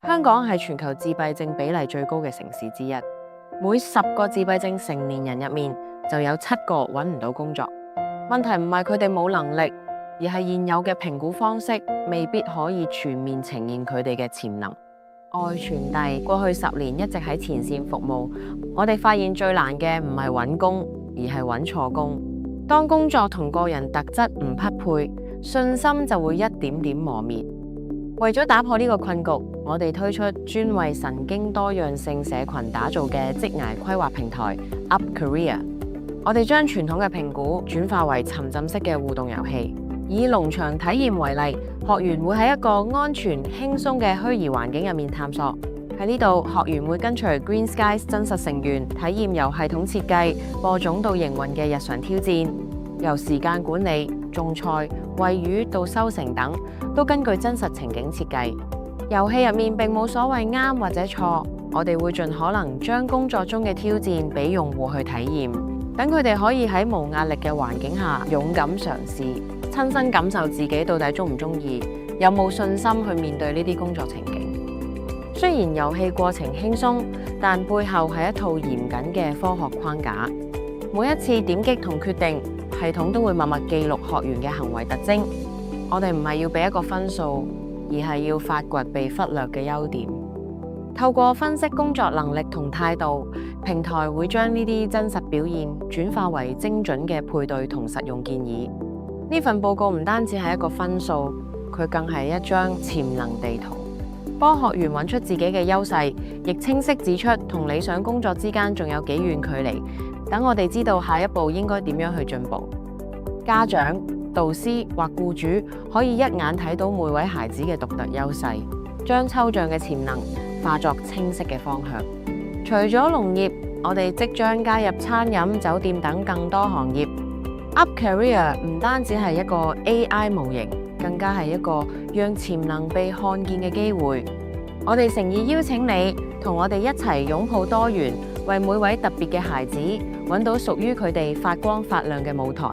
香港係全球自閉症比例最高嘅城市之一，每10個自閉症成年人入面就有7個揾唔到工作。問題唔係佢哋冇能力，而係現有嘅評估方式未必可以全面呈現佢哋嘅潛能。愛傳遞過去10年一直喺前線服務，我哋發現最難嘅唔係揾工，而係揾錯工。當工作同個人特質唔匹配，信心就會一點點磨滅。為咗打破呢個困局，我哋推出專為神經多樣性社群打造嘅職涯規劃平台 Up Career。我哋將傳統嘅評估轉化為沉浸式嘅互動遊戲。以農場體驗為例，學員會喺一個安全輕鬆嘅虛擬環境入面探索。喺呢度，學員會跟隨 Green Skies 真實成員體驗由系統設計、播種到營運嘅日常挑戰，由時間管理、種菜、餵魚到收成等，都根據真實情景設計。遊戲入面並冇所謂啱或者錯，我哋會盡可能將工作中嘅挑戰俾用戶去體驗，等佢哋可以喺無壓力嘅環境下勇敢嘗試，親身感受自己到底鍾唔鍾意，有冇信心去面對呢啲工作情景。雖然遊戲過程輕鬆，但背後係一套嚴謹嘅科學框架。每一次點擊同決定，系統都會默默記錄學員嘅行為特徵。我哋唔係要俾一個分數，而係要發掘被忽略嘅優點。透過分析工作能力同態度，平台會將呢啲真實表現轉化為精準嘅配對同實用建議。呢份報告唔單止係一個分數，佢更係一張潛能地圖，幫學員揾出自己嘅優勢，亦清晰指出同理想工作之間仲有幾遠距離。等我哋知道下一步應該點樣去進步。家長、導師或僱主可以一眼睇到每位孩子嘅獨特優勢，將抽象嘅潛能化作清晰嘅方向。除咗農業，我哋即將加入餐飲、酒店等更多行業。Up Career 唔單止係一個 AI 模型，更加係一個讓潛能被看見嘅機會。我哋誠意邀請你同我哋一齊擁抱多元，為每位特別嘅孩子揾到屬於佢哋發光發亮嘅舞台。